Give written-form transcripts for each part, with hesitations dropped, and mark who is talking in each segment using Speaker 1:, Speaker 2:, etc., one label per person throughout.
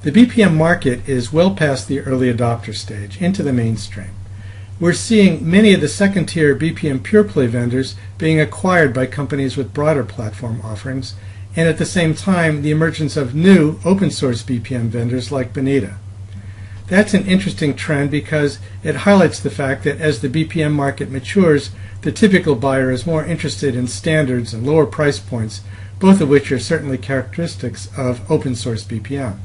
Speaker 1: The BPM market is well past the early adopter stage into the mainstream. We're seeing many of the second-tier BPM pure play vendors being acquired by companies with broader platform offerings, and at the same time the emergence of new open-source BPM vendors like Bonita. That's an interesting trend because it highlights the fact that as the BPM market matures, the typical buyer is more interested in standards and lower price points, both of which are certainly characteristics of open-source BPM.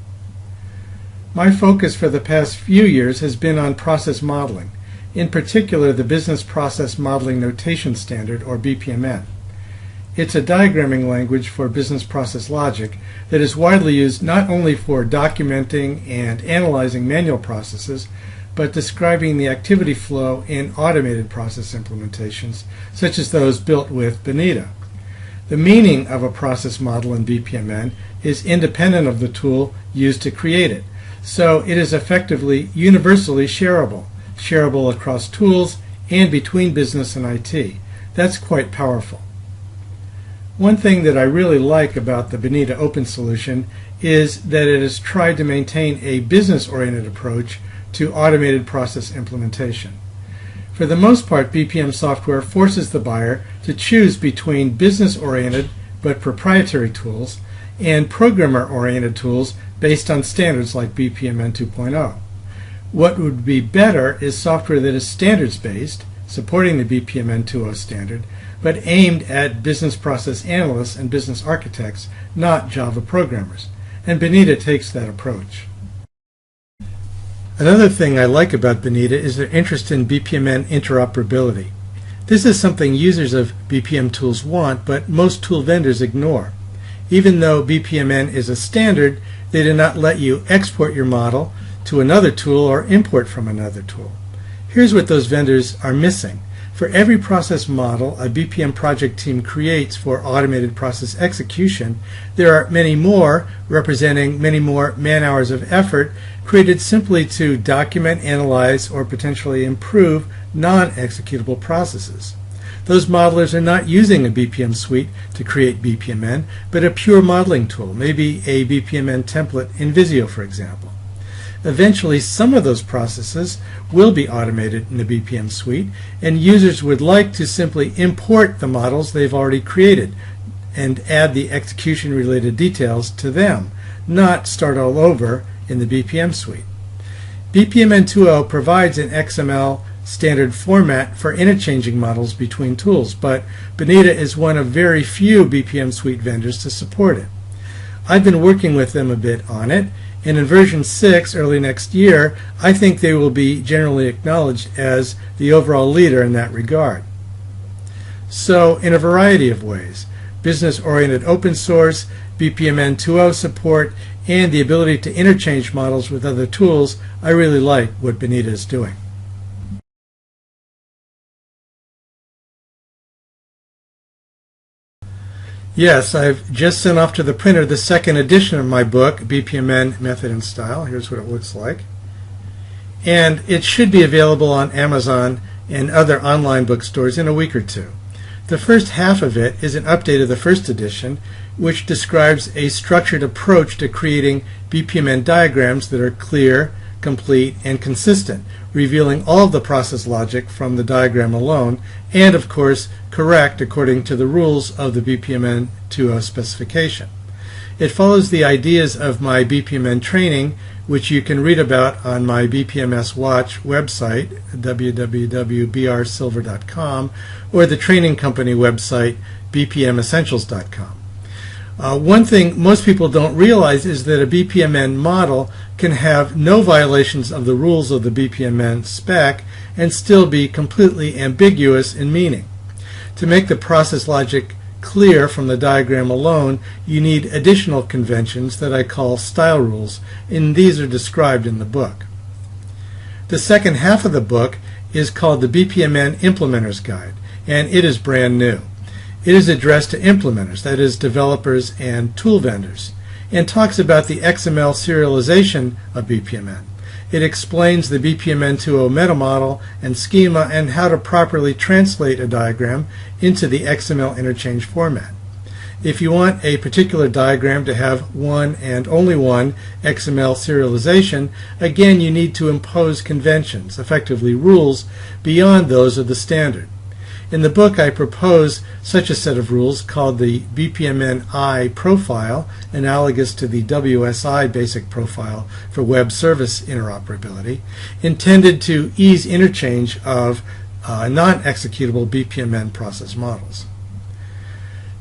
Speaker 1: My focus for the past few years has been on process modeling, in particular the Business Process Modeling Notation Standard, or BPMN. It's a diagramming language for business process logic that is widely used not only for documenting and analyzing manual processes, but describing the activity flow in automated process implementations, such as those built with Bonita. The meaning of a process model in BPMN is independent of the tool used to create it, so it is effectively universally shareable across tools and between business and IT. That's quite powerful. One thing that I really like about the Bonita Open solution is that it has tried to maintain a business-oriented approach to automated process implementation. For the most part, BPM software forces the buyer to choose between business-oriented but proprietary tools and programmer-oriented tools based on standards like BPMN 2.0. What would be better is software that is standards-based, supporting the BPMN 2.0 standard, but aimed at business process analysts and business architects, not Java programmers. And Bonita takes that approach. Another thing I like about Bonita is their interest in BPMN interoperability. This is something users of BPM tools want, but most tool vendors ignore. Even though BPMN is a standard, they do not let you export your model to another tool or import from another tool. Here's what those vendors are missing. For every process model a BPM project team creates for automated process execution, there are many more, representing many more man-hours of effort, created simply to document, analyze, or potentially improve non-executable processes. Those modelers are not using a BPM suite to create BPMN, but a pure modeling tool, maybe a BPMN template in Visio, for example. Eventually, some of those processes will be automated in the BPM suite, and users would like to simply import the models they've already created and add the execution-related details to them, not start all over in the BPM suite. BPMN 2.0 provides an XML standard format for interchanging models between tools, but Bonita is one of very few BPM suite vendors to support it. I've been working with them a bit on it, and in version 6 early next year, I think they will be generally acknowledged as the overall leader in that regard. So, in a variety of ways, business-oriented open source, BPMN 2.0 support, and the ability to interchange models with other tools, I really like what Bonita is doing. Yes, I've just sent off to the printer the second edition of my book, BPMN Method and Style. Here's what it looks like. And it should be available on Amazon and other online bookstores in a week or two. The first half of it is an update of the first edition, which describes a structured approach to creating BPMN diagrams that are clear, complete, and consistent, revealing all of the process logic from the diagram alone, and of course correct according to the rules of the BPMN 2.0 specification. It follows the ideas of my BPMN training, which you can read about on my BPMS Watch website, www.brsilver.com, or the training company website, bpmessentials.com. One thing most people don't realize is that a BPMN model can have no violations of the rules of the BPMN spec and still be completely ambiguous in meaning. To make the process logic clear from the diagram alone, you need additional conventions that I call style rules, and these are described in the book. The second half of the book is called the BPMN Implementer's Guide, and it is brand new. It is addressed to implementers, that is, developers and tool vendors, and talks about the XML serialization of BPMN. It explains the BPMN 2.0 meta model and schema and how to properly translate a diagram into the XML interchange format. If you want a particular diagram to have one and only one XML serialization, again you need to impose conventions, effectively rules, beyond those of the standard. In the book I propose such a set of rules called the BPMN I profile, analogous to the WSI basic profile for web service interoperability, intended to ease interchange of non-executable BPMN process models.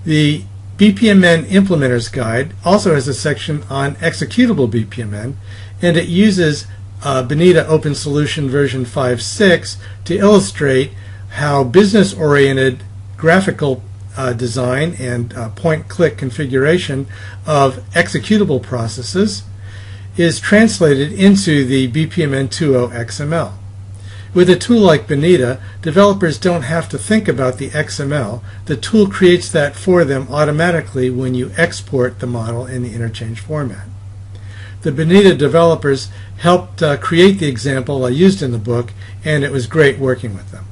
Speaker 1: The BPMN Implementer's Guide also has a section on executable BPMN, and it uses Bonita Open Solution version 5.6 to illustrate how business-oriented graphical design and point-click configuration of executable processes is translated into the BPMN 2.0 XML. With a tool like Bonita, developers don't have to think about the XML. The tool creates that for them automatically when you export the model in the interchange format. The Bonita developers helped create the example I used in the book, and it was great working with them.